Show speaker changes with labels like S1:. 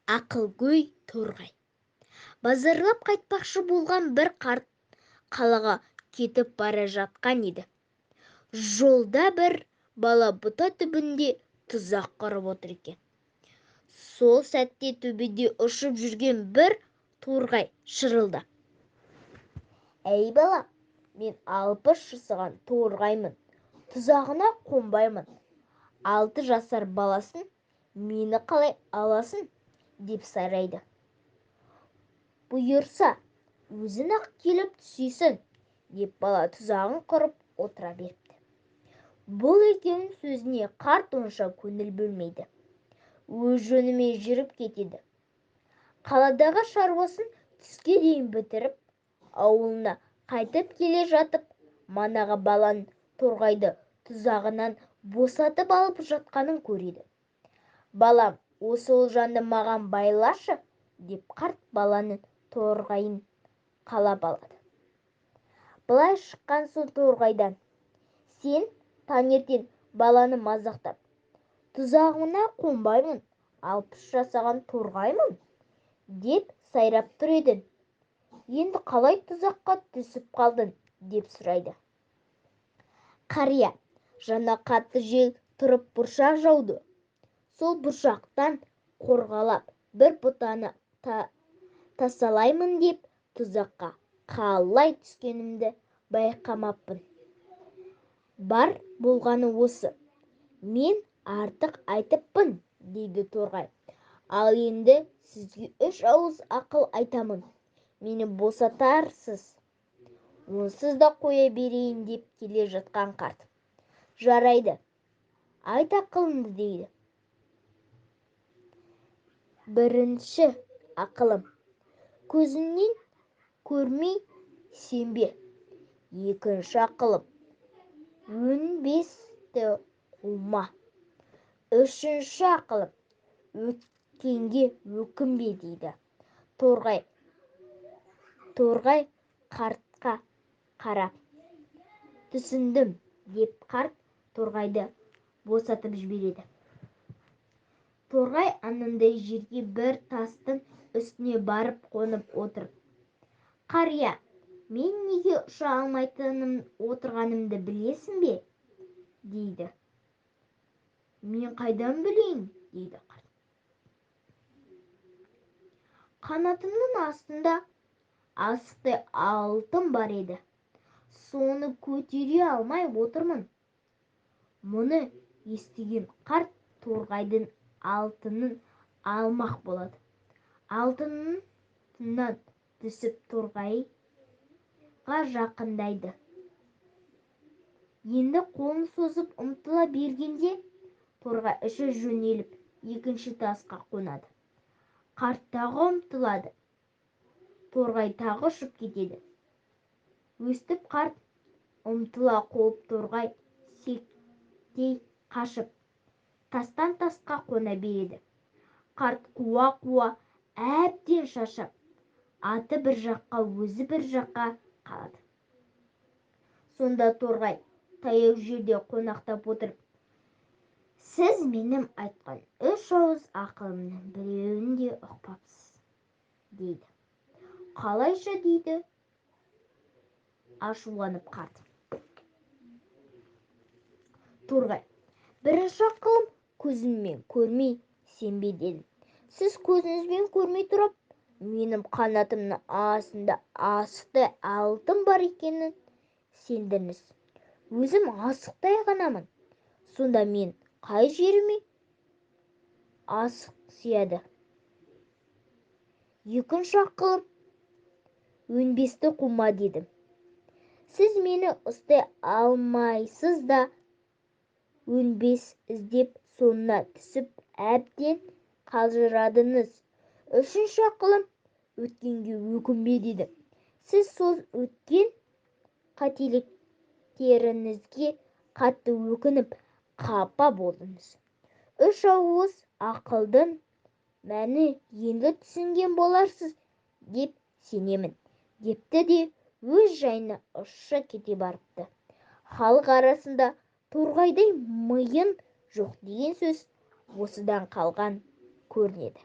S1: Ақылгөй торғай. Базарлап қайтпақшы болған бір қарт қалаға кетіп бара жатқан еді. Жолда бір бала бұта түбінде тұзақ құрып отыр екен. Сол сәтте төбеде ұшып жүрген бір торғай шырылдап: «Әй балам, мен 60 жасаған торғаймын, тұзағына қонбаймын. 6 жасар баласын мені қалай аласың?» деп сайрайды. «Бұйырса, өзің-ақ келіп түсесің», деп бала тұзағын құрып отыра беріпті. Бұл екеуінің сөзіне қарт онша көңіл бөлмейді. Өз жөнімен жүріп кетеді. Қаладағы шаруасын түске дейін бітіріп, ауылына қайтып келе жатып, манағы баланың торғайды тұзағынан босатып алып жатқанын көреді. «Балам, осы олжаны маған байлашы», деп қарт баланың торғайын қалап алады. Былай шыққан соң торғайдан: «Сен таңертең баланы мазақтап, тұзағына қонбаймын, 60 жасаған торғаймын» деп сайрап тұр едің. «Енді қалай тұзаққа түсіп қалдың?» деп сұрайды. Қария: «Жаңа қатты жел тұрып бұршақ жауды. Сол бұршақтан қорғалап бір бұтаны тасалаймын деп тұзаққа қалай түскенімді байқамаппын. Бар болғаны осы. Мен артық айтыппын», дейді торғай. «Ал енді сізге 3 ауыз ақыл айтамын. Мені босатарсыз». «Онсыз да қоя берейін», деп келе жатқан қарт: «Жарайды, айт ақылыңды», дейді. Бірінші ақылым: көзіңнен көрмей сенбе. Екінші ақылым: өнбесті қума. Үшінші ақылым: өткенге өкінбе, дейді. Торғай қартқа қарап: «Түсіндім», деп қарт торғайды босатып жібереді. Торғай анандай жерге бір тастың үстіне барып қонып отыр. «Қария, мен неге ұша алмайтын отырғанымды білесің бе?» дейді. «Мен қайдан білейін?» дейді қарт. «Қанатымның астында асықтай алтын бар еді. Соны көтере алмай отырмын». Мұны естіген қарт торғайдың алтынын алмақ болады. Алтынынан түсіп торғайға жақындайды. Енді қолын созып ұмтыла бергенде торғай ұша жөнеліп екінші тасқа қонады. Қарт тағы ұмтылады. Торғай тағы ұшып кетеді. Өстіп қарт ұмтыла қуып торғай сектей қашып тастан тасқа қона береді. Қарт қуа-қуа әбден шаршап, аты бір жаққа, өзі бір жаққа қалады. Сонда торғай таяу жерде қонақтап отырып: «Сіз менің айтқан 3 ауыз ақылымның біреуін де ұқпапсыз», дейді. «Қалайша?» дейді ашуланып қарт. Торғай: «Бірінші ақылым: көзіңмен көрмей сенбе, дедім. Сіз көзіңізбен көрмей тұрып, менің қанатымның астында асықтай алтын бар екенін сендіңіз. Өзім асықтай ғанамын. Сонда мен қай жеріме асық сияды?» «Екінші ақылым: өнбесті қума», дедім. Сіз мені ұстай алмайсыз да өнбес іздеп соңына түсіп әбден қалжырадыңыз. Үшінші ақылым: өткенге өкінбе, дедім. Сіз сол өткен қателіктеріңізге қатты өкініп қапа болдыңыз. 3 ауыз ақылдың мәні енді түсінген боларсыз деп сенемін, депті де өз жайына ұша кете барыпты. Халық арасында торғайдай миын жоқ деген сөз осыдан қалған көрінеді.